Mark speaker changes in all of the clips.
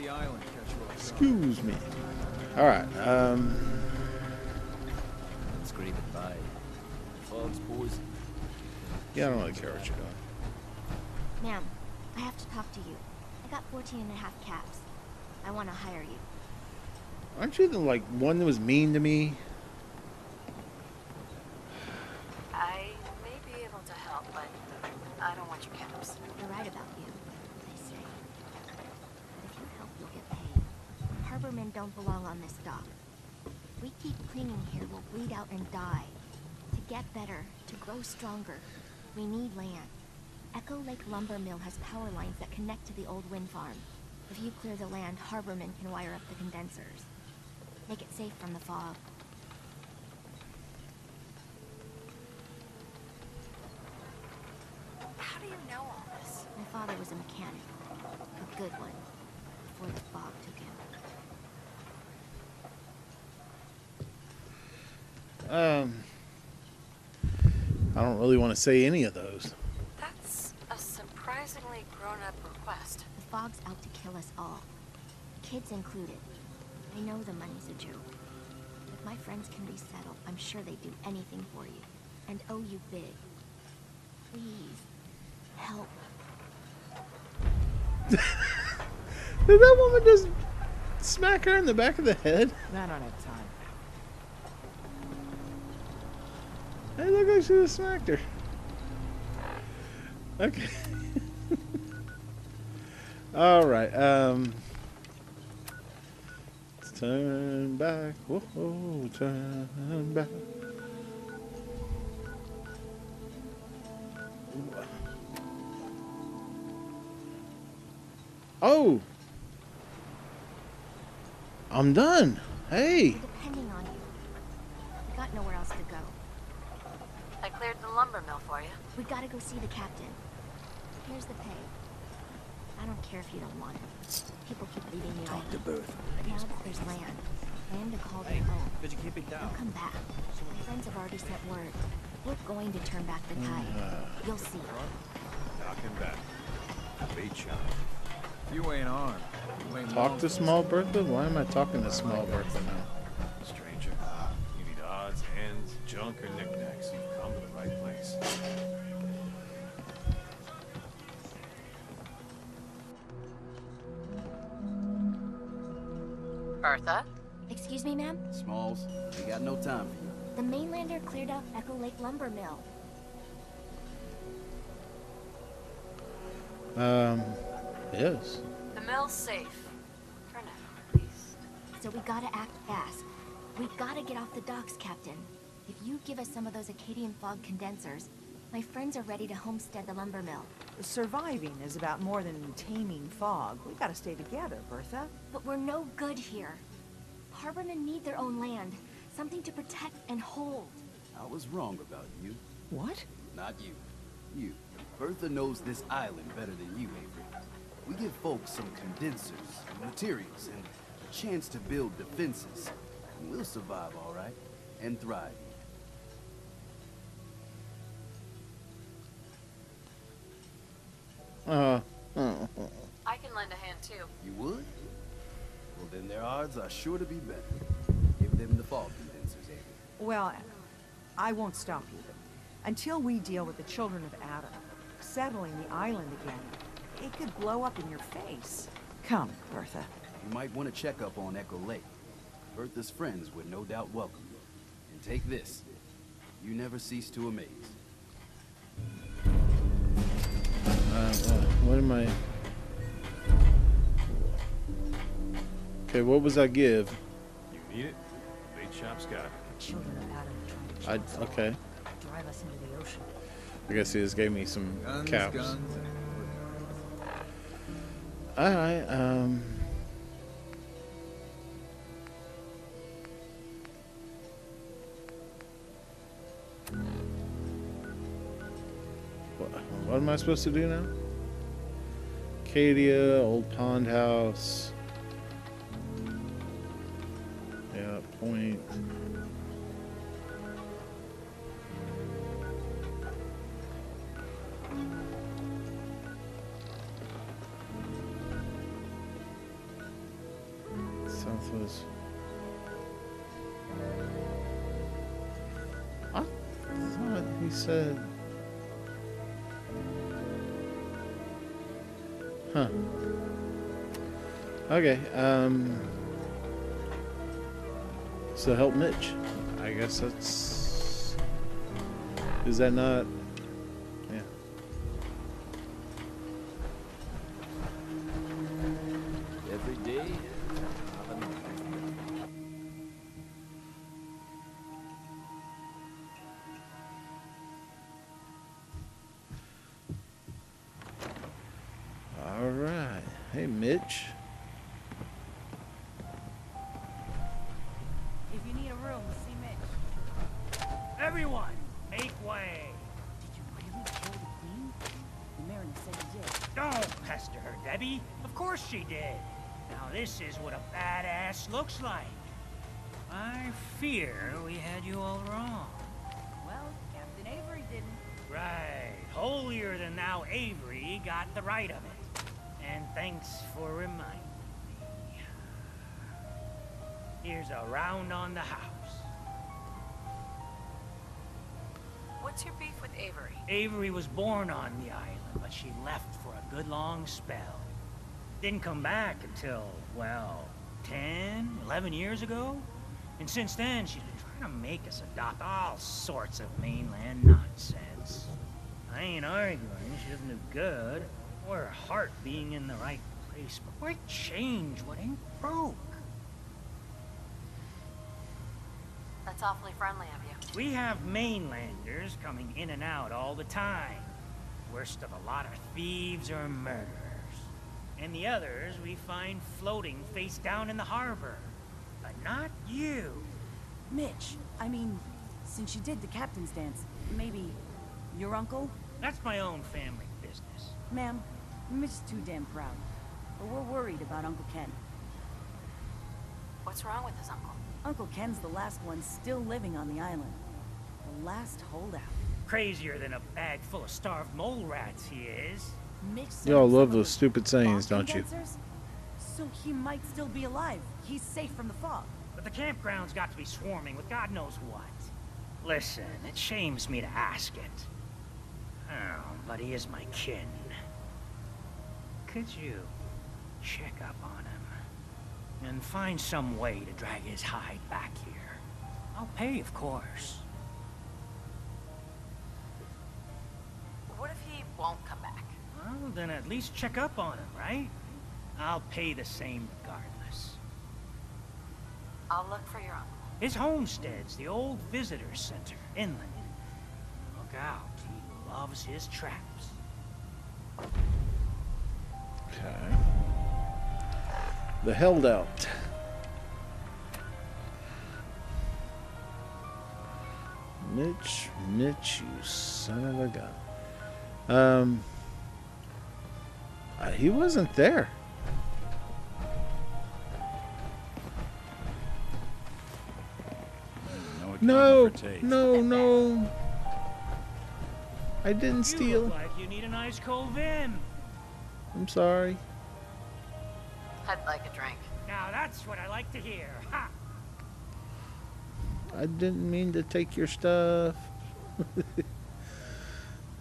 Speaker 1: the island catch you off guard.
Speaker 2: Excuse me. Alright,
Speaker 3: Screaming by. Fog's boys.
Speaker 2: yeah, I don't really care what you're doing.
Speaker 4: Ma'am, I have to talk to you. I got 14 and a half caps. I want to hire you.
Speaker 2: Aren't you the, like, one that was mean to me?
Speaker 5: I may be able to help, but I don't want your caps.
Speaker 4: They're right about you, they say. But if you help, you'll get paid. Harbormen don't belong on this dock. If we keep clinging here, we'll bleed out and die. To get better, to grow stronger, we need land. Echo Lake Lumber Mill has power lines that connect to the old wind farm. If you clear the land, Harbormen can wire up the condensers. Make it safe from the fog.
Speaker 5: How do you know all this?
Speaker 4: My father was a mechanic. A good one. Before the fog took him.
Speaker 2: I don't really want to say any of those.
Speaker 5: That's a surprisingly grown-up request.
Speaker 4: The fog's out to kill us all. Kids included. I know the money's a joke. If my friends can resettle, I'm sure they'd do anything for you. And owe you big. Please, help.
Speaker 2: Did that woman just smack her in the back of the head?
Speaker 6: I don't have time.
Speaker 2: It looked like she just smacked her. Okay. Alright, let's turn back. Whoa, turn back. Oh! I'm done. Hey!
Speaker 4: We're depending on you. We got nowhere else to go.
Speaker 5: I cleared the lumber mill for you.
Speaker 4: We gotta go see the captain. Here's the pay. I don't care if you don't want it. People keep leaving the island.
Speaker 3: To Bertha.
Speaker 4: But now that there's land to call their own,
Speaker 3: Could you keep it
Speaker 4: they'll
Speaker 3: down?
Speaker 4: come back. My friends have already sent word. We're going to turn back the tide. You'll see.
Speaker 1: Knocking back. Bait shot. You ain't armed. You ain't
Speaker 2: Talk
Speaker 1: long
Speaker 2: to
Speaker 1: for
Speaker 2: Small Bertha? Why am I talking to Small Bertha now?
Speaker 1: stranger. You need odds, ends, junk, or knickknacks. You've come to the right place.
Speaker 5: Bertha?
Speaker 4: Excuse me, ma'am?
Speaker 3: Smalls, we got no time for you.
Speaker 4: The mainlander cleared out Echo Lake Lumber Mill.
Speaker 2: Yes.
Speaker 5: The mill's safe. For now, at least.
Speaker 4: So we gotta act fast. We gotta get off the docks, Captain. If you give us some of those Acadian fog condensers, my friends are ready to homestead the lumber mill.
Speaker 6: Surviving is about more than taming fog. We gotta stay together, Bertha.
Speaker 4: But we're no good here. Harbormen need their own land. Something to protect and hold.
Speaker 3: I was wrong about you.
Speaker 6: What?
Speaker 3: Not you. You. Bertha knows this island better than you, Avery. We give folks some condensers, materials, and a chance to build defenses. And we'll survive, all right? And thrive.
Speaker 5: I can lend a hand too.
Speaker 3: You would? Well, then their odds are sure to be better. Give them the fog condensers, Avery.
Speaker 6: Well, I won't stop you. Until we deal with the children of Adam, settling the island again, it could blow up in your face. Come, Bertha.
Speaker 3: You might want to check up on Echo Lake. Bertha's friends would no doubt welcome you. And take this. You never cease to amaze.
Speaker 2: What am I? Okay, what was I give?
Speaker 1: You need it? Bait shop's got it.
Speaker 6: Children of Adam are trying to
Speaker 2: Okay.
Speaker 6: drive us into the ocean.
Speaker 2: I guess he just gave me some
Speaker 1: Guns,
Speaker 2: caps.
Speaker 1: guns, and
Speaker 2: Alright, what am I supposed to do now? Acadia, Old Pond House. Yeah, Point. mouth was. I thought he said. Huh. Okay, so help Mitch. I guess that's... Is that not... Yeah.
Speaker 1: Every day.
Speaker 2: All right. Hey, Mitch.
Speaker 7: If you need a room, see Mitch.
Speaker 8: Everyone, make way.
Speaker 7: Did you really kill the queen? The mariner said you did.
Speaker 8: Don't pester her, Debbie. Of course she did. Now this is what a badass looks like. I fear we had you all wrong.
Speaker 7: Well, Captain Avery didn't.
Speaker 8: Right. Holier than thou Avery got the right of it. And thanks for reminding me. Here's a round on the house.
Speaker 5: What's your beef with Avery?
Speaker 8: Avery was born on the island, but she left for a good long spell. Didn't come back until, well, 10, 11 years ago. And since then, she's been trying to make us adopt all sorts of mainland nonsense. I ain't arguing she doesn't do good, or her heart being in the right place, but why change what ain't broke?
Speaker 5: That's awfully friendly of you.
Speaker 8: We have mainlanders coming in and out all the time. Worst of a lot of thieves or murderers. And the others we find floating face down in the harbor. But not you.
Speaker 7: Mitch, I mean, since you did the captain's dance, maybe your uncle?
Speaker 8: That's my own family business.
Speaker 7: Ma'am, Mitch is too damn proud. But we're worried about Uncle Ken.
Speaker 5: What's wrong with his uncle?
Speaker 7: Uncle Ken's the last one still living on the island. The last holdout.
Speaker 8: Crazier than a bag full of starved mole rats he is.
Speaker 7: Mitch said
Speaker 2: Y'all
Speaker 7: some
Speaker 2: love
Speaker 7: of
Speaker 2: those
Speaker 7: those
Speaker 2: stupid sayings,
Speaker 7: fog
Speaker 2: don't you?
Speaker 7: condensers? So he might still be alive. He's safe from the fog.
Speaker 8: But the campground's got to be swarming with God knows what. Listen, it shames me to ask it. Oh, but he is my kin. Could you check up on him? And find some way to drag his hide back here. I'll pay, of course.
Speaker 5: What if he won't come back?
Speaker 8: Well, then at least check up on him, right? I'll pay the same regardless.
Speaker 5: I'll look for your uncle.
Speaker 8: His homestead's the old visitor center, inland. Look out, he loves his traps.
Speaker 2: Okay. The held out. Mitch, you son of a gun. He wasn't there. No, no. I didn't
Speaker 8: You
Speaker 2: steal.
Speaker 8: look like you need an ice cold vim.
Speaker 2: I'm sorry.
Speaker 5: I'd like a drink.
Speaker 8: Now that's what I like to hear. Ha!
Speaker 2: I didn't mean to take your stuff.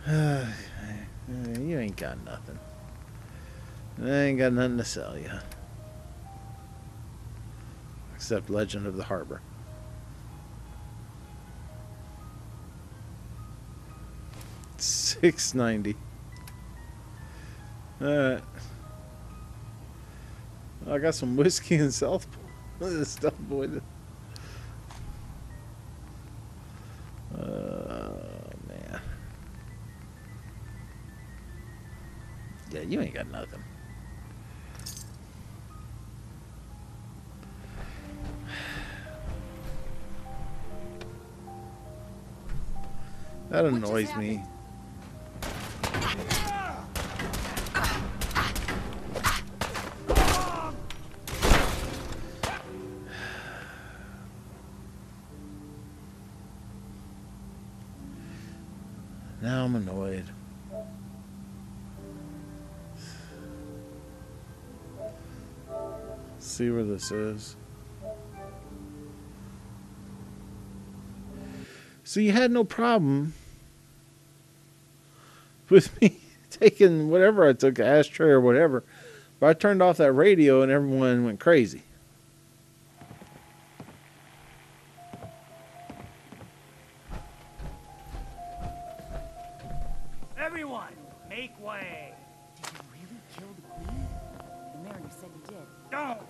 Speaker 2: You ain't got nothing. I ain't got nothing to sell you. Except Legend of the Harbor. $6.90. Alright. I got some whiskey in Southport. This stuff, boy. Man. Yeah, you ain't got nothing. That annoys me. Now I'm annoyed. See where this is. So you had no problem with me taking whatever I took, an ashtray or whatever. But I turned off that radio and everyone went crazy.
Speaker 8: Everyone, make way.
Speaker 7: Did you really kill the queen? The mariner said you did.
Speaker 8: Don't.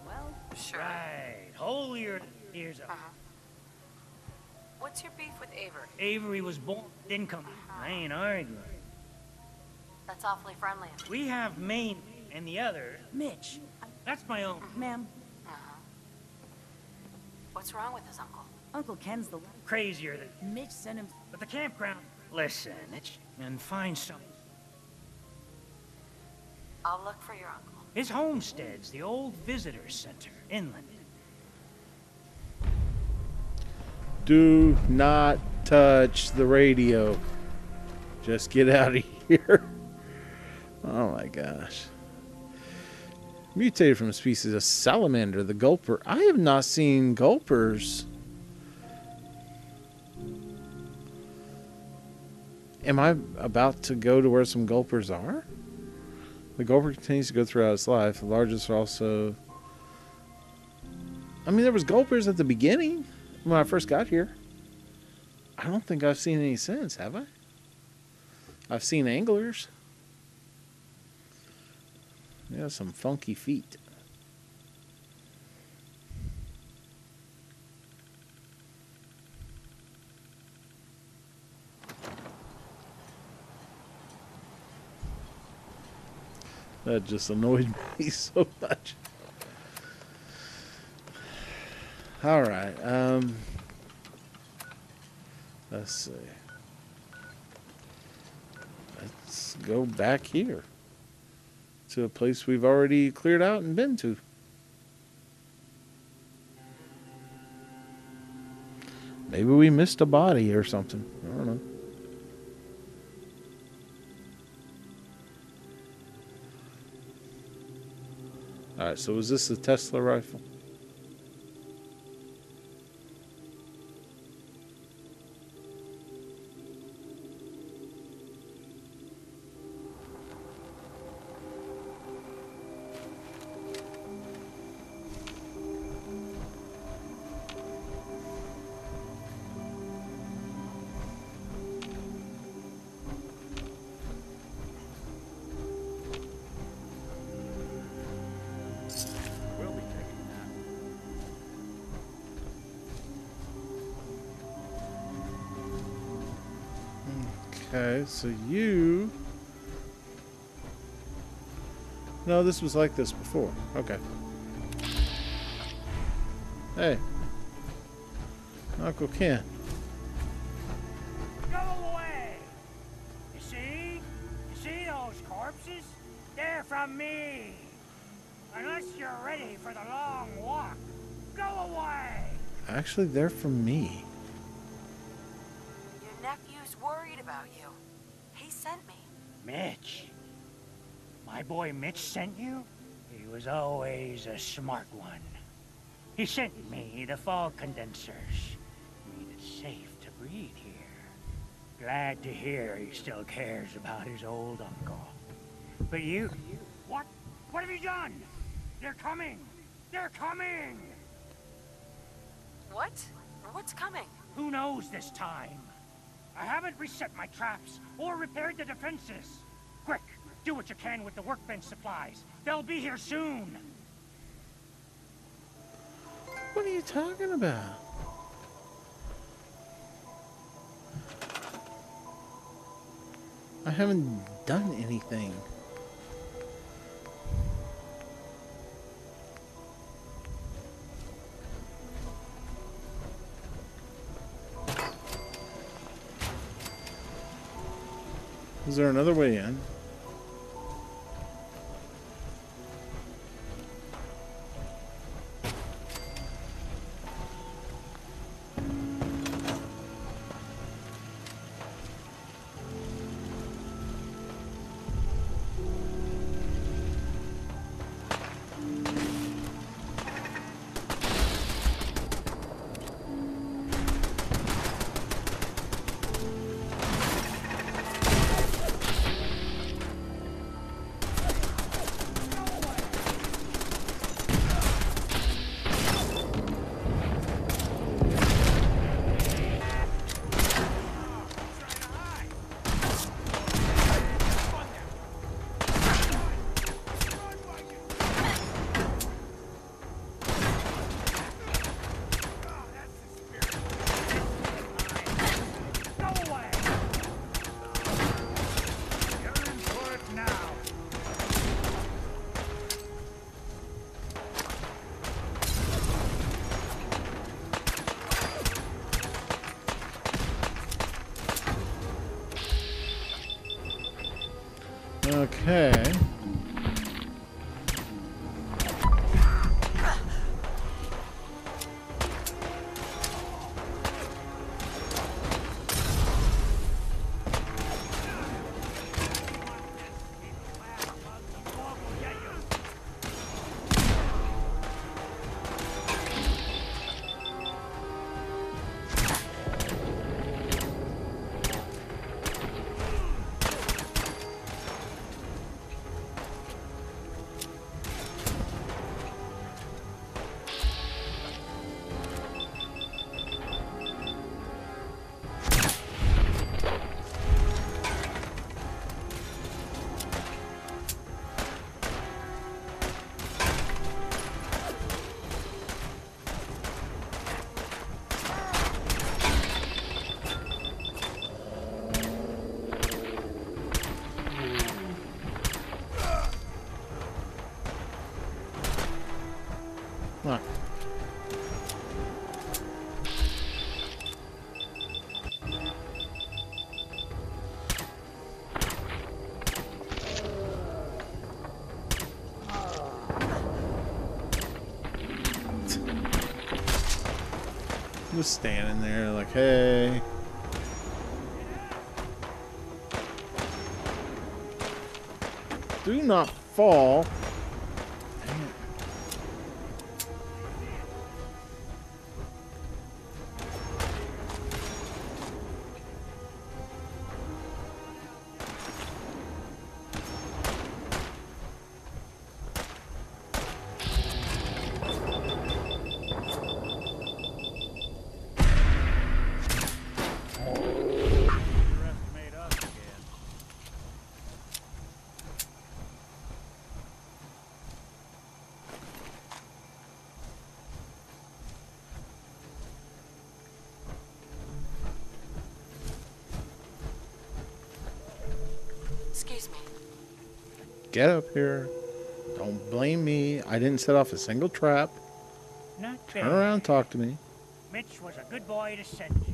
Speaker 7: Well,
Speaker 5: Sure.
Speaker 8: Right. Hold your ears up.
Speaker 5: What's your beef with Avery?
Speaker 8: Avery was born, didn't come. I ain't arguing.
Speaker 5: That's awfully friendly of you.
Speaker 8: We have Maine and the other.
Speaker 7: Mitch.
Speaker 8: That's my own.
Speaker 7: Ma'am,
Speaker 5: What's wrong with his uncle?
Speaker 7: Uncle Ken's the...
Speaker 8: Crazier than.
Speaker 7: Mitch sent him...
Speaker 8: But the campground. Listen, it's and find some.
Speaker 5: I'll look for your uncle.
Speaker 8: His homestead's the old visitor center inland.
Speaker 2: Do not touch the radio. Just get out of here. Oh my gosh. Mutated from a species of salamander, the gulper. I have not seen gulpers. Am I about to go to where some gulpers are? The gulper continues to go throughout its life. The largest are also... I mean, there was gulpers at the beginning when I first got here. I don't think I've seen any since, have I? I've seen anglers. Yeah, some funky feet. That just annoyed me so much. All right. Let's see. Let's go back here to a place we've already cleared out and been to. Maybe we missed a body or something. I don't know. All right, so was this the Tesla rifle?
Speaker 1: We'll be taking that.
Speaker 2: Okay, so you... No, this was like this before. Okay. Hey. Uncle Ken.
Speaker 8: Go away! You see? You see those corpses? They're from me. Unless you're ready for the long walk. Go away!
Speaker 2: Actually, they're from me.
Speaker 5: Your nephew's worried about you. He sent me.
Speaker 8: Mitch. My boy Mitch sent you? He was always a smart one. He sent me the fog condensers. Made it safe to breathe here. Glad to hear he still cares about his old uncle. But you... What? What have you done? They're coming! They're coming!
Speaker 5: What? What's coming?
Speaker 8: Who knows this time? I haven't reset my traps or repaired the defenses. Quick, do what you can with the workbench supplies. They'll be here soon.
Speaker 2: What are you talking about? I haven't done anything. Is there another way in? Okay. Huh. Just standing there like, hey. Do not fall.
Speaker 1: Underestimate us again.
Speaker 5: Excuse me.
Speaker 2: Get up here. Don't blame me. I didn't set off a single trap.
Speaker 8: Not
Speaker 2: Turn
Speaker 8: bad.
Speaker 2: around, talk to me.
Speaker 8: Mitch was a good boy to send you.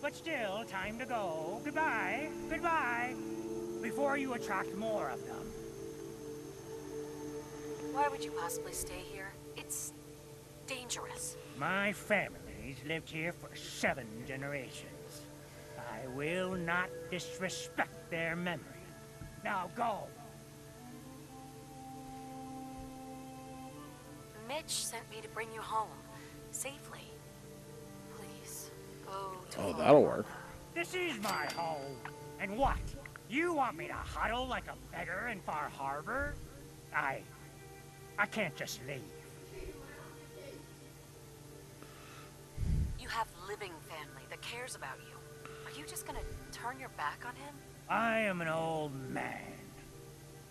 Speaker 8: But still, time to go. Goodbye. Goodbye. Before you attract more of them.
Speaker 5: Why would you possibly stay here? It's dangerous.
Speaker 8: My family's lived here for 7 generations. I will not disrespect their memory. Now go.
Speaker 5: Mitch sent me to bring you home. Safely. Please, go to
Speaker 2: Oh,
Speaker 5: home.
Speaker 2: that'll work.
Speaker 8: This is my home. And what? You want me to huddle like a beggar in Far Harbor? I can't just leave.
Speaker 5: You have living family that cares about you. Are you just gonna turn your back on him?
Speaker 8: I am an old man.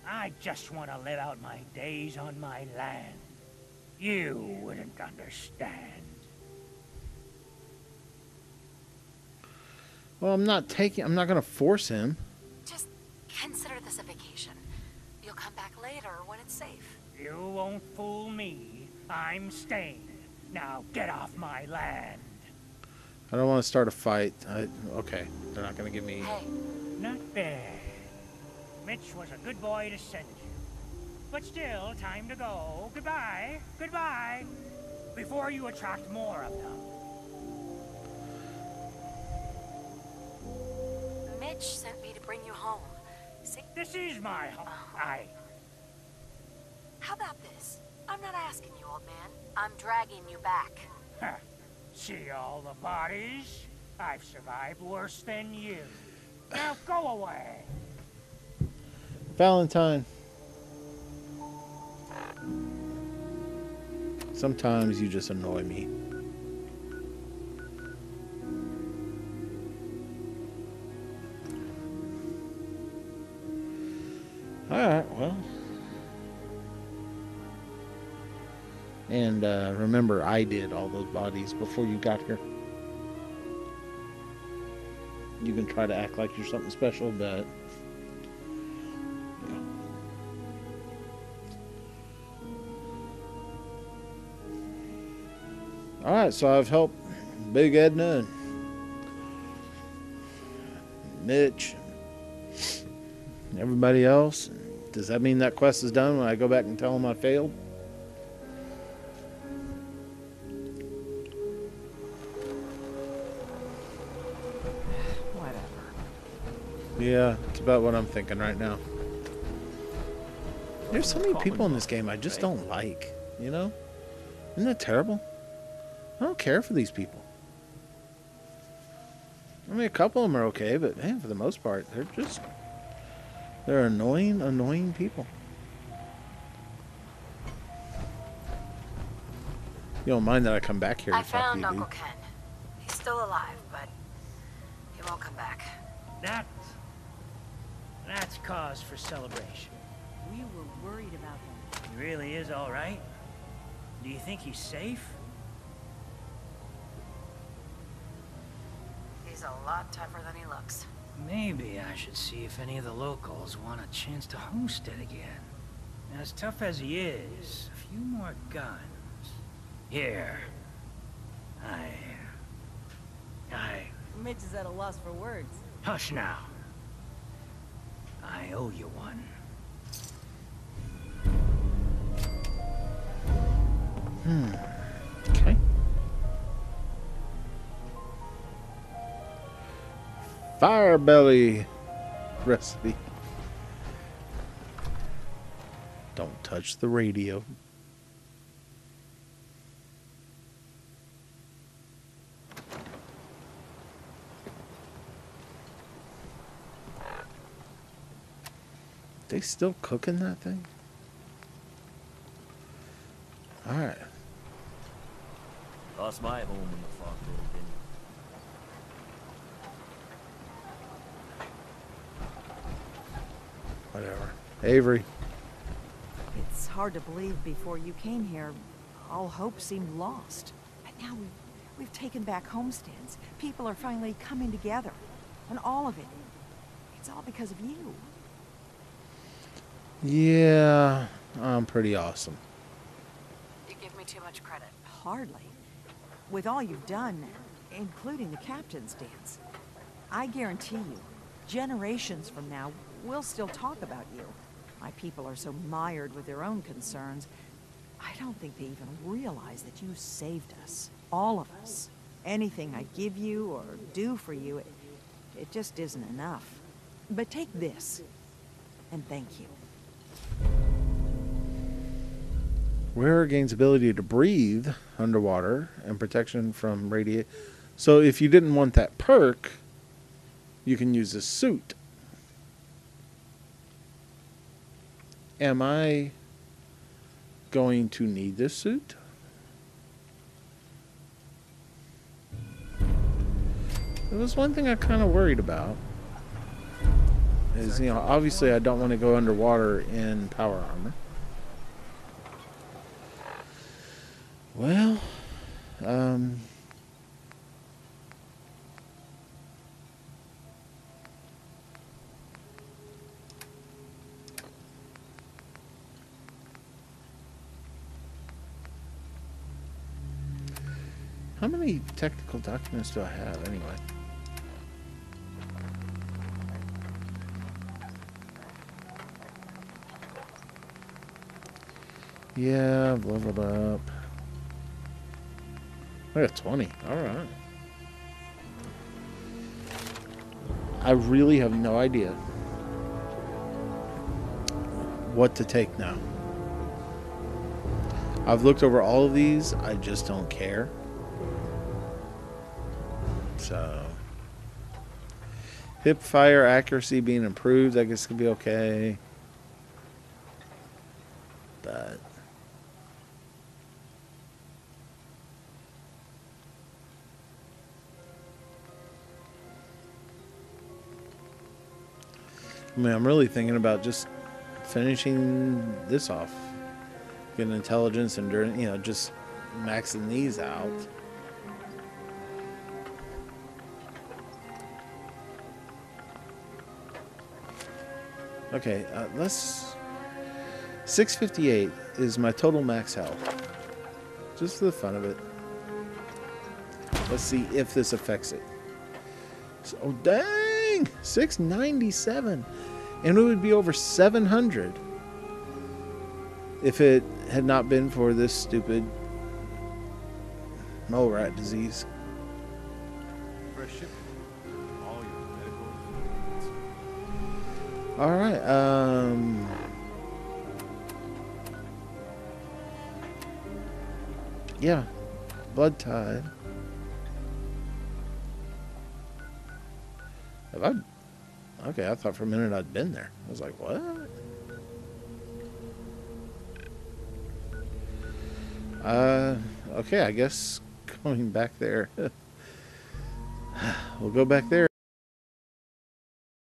Speaker 8: I just want to live out my days on my land. You wouldn't understand.
Speaker 2: Well, I'm not gonna force him.
Speaker 5: Just consider this a vacation. You'll come back later when it's safe.
Speaker 8: You won't fool me. I'm staying. Now get off my land.
Speaker 2: I don't want to start a fight. Okay, they're not gonna give me.
Speaker 5: Hey,
Speaker 8: Not bad. Mitch was a good boy to send you. But still, time to go. Goodbye. Goodbye. Before you attract more of them.
Speaker 5: Mitch sent me to bring you home.
Speaker 8: This is my home.
Speaker 5: How about this? I'm not asking you, old man. I'm dragging you back.
Speaker 8: Huh. See all the bodies? I've survived worse than you. Now go away.
Speaker 2: Valentine. Sometimes you just annoy me. Alright, well. And remember, I did all those bodies before you got here. You can try to act like you're something special, but... yeah. Alright, so I've helped Big Edna and Mitch. Everybody else, does that mean that quest is done when I go back and tell them I failed?
Speaker 6: Whatever.
Speaker 2: Yeah, it's about what I'm thinking right now. There's so many people in this game I just don't like, you know? Isn't that terrible? I don't care for these people. I mean, a couple of them are okay, but man, for the most part, they're annoying, annoying people. You don't mind that I come back here to
Speaker 5: I
Speaker 2: talk to
Speaker 5: found
Speaker 2: you,
Speaker 5: Uncle
Speaker 2: dude.
Speaker 5: Ken. He's still alive, but he won't come back.
Speaker 8: That's cause for celebration.
Speaker 7: We were worried about him.
Speaker 8: He really is all right? Do you think he's safe?
Speaker 5: He's a lot tougher than he looks.
Speaker 8: Maybe I should see if any of the locals want a chance to homestead again. As tough as he is, a few more guns. Here.
Speaker 7: Mitch is at a loss for words.
Speaker 8: Hush now. I owe you one.
Speaker 2: Okay. Fire belly recipe. Don't touch the radio. They still cooking that thing? All right.
Speaker 9: Lost my home in the fog, didn't
Speaker 2: Whatever. Avery.
Speaker 6: It's hard to believe before you came here, all hope seemed lost. But now we've taken back homesteads. People are finally coming together. And all of it, it's all because of you.
Speaker 2: Yeah, I'm pretty awesome.
Speaker 5: You give me too much credit.
Speaker 6: Hardly. With all you've done, including the captain's dance, I guarantee you, generations from now, we'll still talk about you. My people are so mired with their own concerns, I don't think they even realize that you saved us. All of us. Anything I give you or do for you, it just isn't enough. But take this, and thank you.
Speaker 2: Wearer gains ability to breathe underwater and protection from radiation. So if you didn't want that perk, you can use this suit. Am I going to need this suit? It was one thing I kind of worried about. Is, you know, obviously I don't want to go underwater in power armor. Well, how many technical documents do I have anyway? Yeah, I've leveled up. I got 20. Alright. I really have no idea what to take now. I've looked over all of these. I just don't care. So, hip fire accuracy being improved, I guess could be okay. But I mean, I'm really thinking about just finishing this off. Getting intelligence and, you know, just maxing these out. Okay, let's... 658 is my total max health. Just for the fun of it. Let's see if this affects it. So, oh, dang! 697. And it would be over 700 if it had not been for this stupid mole rat disease.
Speaker 1: Fresh shipment. All your medical needs.
Speaker 2: All right. Yeah. Blood tide. Have I? Okay, I thought for a minute I'd been there. I was like, what? Okay, I guess going back there. We'll go back there.